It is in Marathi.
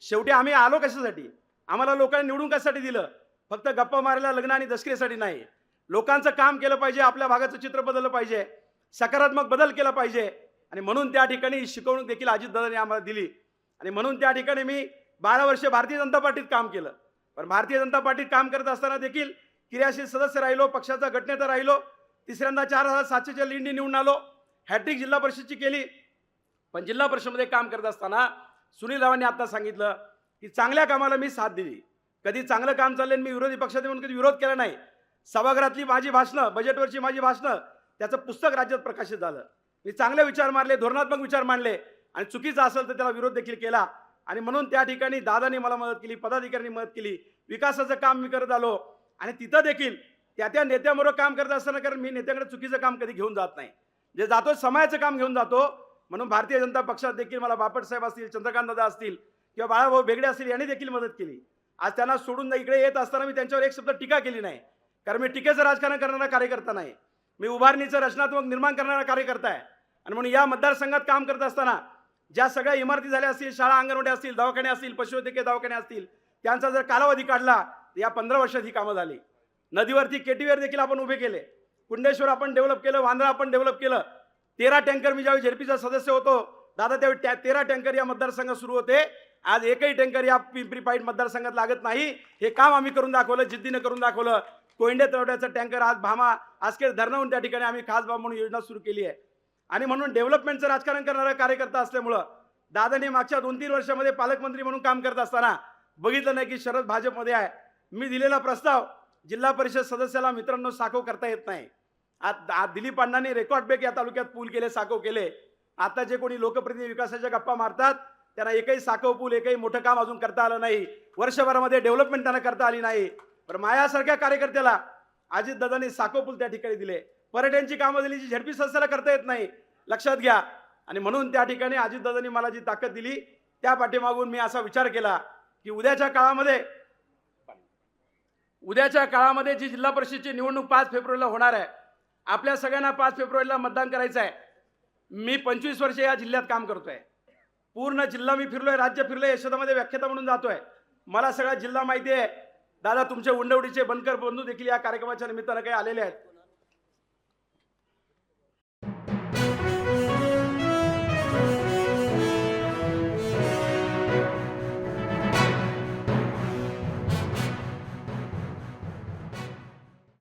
शेवटी आम्ही आलो कशासाठी? आम्हाला लोकांनी निवडून कशासाठी दिलं? फक्त गप्पा मारायला, लग्न आणि दसऱ्यासाठी नाही. लोकांचं काम केलं पाहिजे, आपल्या भागाचं चित्र बदललं पाहिजे, सकारात्मक बदल केला पाहिजे आणि म्हणून त्या ठिकाणी शिकवणूक देखील अजितदादांनी आम्हाला दिली आणि म्हणून त्या ठिकाणी मी 12 वर्ष भारतीय जनता पार्टीत काम केलं. पण भारतीय जनता पार्टीत काम करत असताना देखील क्रियाशील सदस्य राहिलो, पक्षाचा गटनेता राहिलो. तिसऱ्यांदा 4700च्या लीडनी निवडून आलो. हॅट्रिक जिल्हा परिषदची केली. पण जिल्हा परिषदेमध्ये काम करत असताना सुनील रावांनी आता सांगितलं की चांगल्या कामाला मी साथ दिली. कधी चांगलं काम चाललं मी विरोधी पक्षाचे म्हणून कधी विरोध केला नाही. सभागृहातली माझी भाषणं, बजेटवरची माझी भाषणं, त्याचं पुस्तक राज्यात प्रकाशित झालं. मी चांगले विचार मांडले, धोरणात्मक विचार मांडले आणि चुकीचं असेल तर त्याला विरोध देखील केला आणि म्हणून त्या ठिकाणी दादांनी मला मदत केली, पदाधिकाऱ्यांनी मदत केली. विकासाचं काम मी करत आलो आणि तिथं देखील त्या नेत्याबरोबर काम करत असताना, कारण मी नेत्याकडे चुकीचं काम कधी घेऊन जात नाही, जे जातो समाजाचं काम घेऊन जातो. म्हणून भारतीय जनता पक्षात देखील मला बापट साहेब असतील, चंद्रकांत दादा असतील किंवा बाळाभाऊ बेगडे असतील यांनी देखील मदत केली. आज त्यांना सोडून इकडे येत असताना मी त्यांच्यावर एक शब्द टीका केली नाही, कारण मी टीकेचं राजकारण करणारा कार्यकर्ता नाही. मी उभारणीचं रचनात्मक निर्माण करणारा कार्यकर्ता आहे आणि म्हणून या मतदारसंघात काम करत असताना ज्या सगळ्या इमारती झाल्या असतील, शाळा अंगणवाडी असतील, दवाखाने असतील, पशुवैद्यकीय दवाखाने असतील, त्यांचा जर कालावधी काढला तर या 15 वर्षात ही कामं झाली. नदीवरती केटीवेर देखील आपण उभे केले. कुंडेश्वर आपण डेव्हलप केलं, वांद्रा आपण डेव्हलप केलं. 13 टँकर मी ज्यावेळी झेडपीचा सदस्य होतो दादा, त्यावेळी 13 टँकर या मतदारसंघात सुरू होते. आज एकही टँकर या पिंपरी पाईट मतदारसंघात लागत नाही. हे काम आम्ही करून दाखवलं, जिद्दीनं करून दाखवलं. कोयंडे तळवड्याचं टँकर आज भामा आसखेड धरणाहून त्या ठिकाणी आम्ही खास बाब म्हणून योजना सुरू केली आहे. आणि म्हणून डेव्हलपमेंटचं राजकारण करणारा कार्यकर्ता असल्यामुळं दादांनी मागच्या 2-3 वर्षामध्ये पालकमंत्री म्हणून काम करत असताना बघितलं नाही की शरद भाजपमध्ये आहे. मी दिलेला प्रस्ताव जिल्हा परिषद सदस्याला मित्रांनो साखव करता येत नाही. आज दिलीप अण्णांनी रेकॉर्ड ब्रेक या तालुक्यात पूल केले, साखव केले. आता जे कोणी लोकप्रतिनिधी विकासाच्या गप्पा मारतात त्यांना एकही साखव पूल, एकही मोठं काम अजून करता आलं नाही. वर्षभरामध्ये डेव्हलपमेंट त्यांना करता आली नाही. पण माझ्यासारख्या कार्यकर्त्याला अजितदादांनी साखव पूल त्या ठिकाणी दिले. पर्यटनची कामं दिली जी झेडपी सदस्याला करता येत नाही, लक्षात घ्या. आणि म्हणून त्या ठिकाणी अजितदादांनी मला जी ताकद दिली त्या पाठीमागून मी असा विचार केला की उद्याच्या काळामध्ये जी जिल्हा परिषदची निवडणूक 5 फेब्रुवारीला होणार आहे, आपल्या सगळ्यांना 5 फेब्रुवारीला मतदान करायचं आहे. मी 25 वर्ष या जिल्ह्यात काम करतोय. पूर्ण जिल्हा मी फिरलोय, राज्य फिरलोय, यशोदामध्ये व्याख्याता म्हणून जातोय. मला सगळा जिल्हा माहिती आहे. दादा तुमचे उंडवडीचे बनकर बंधू देखील या कार्यक्रमाच्या निमित्तानं काही आलेले आहेत.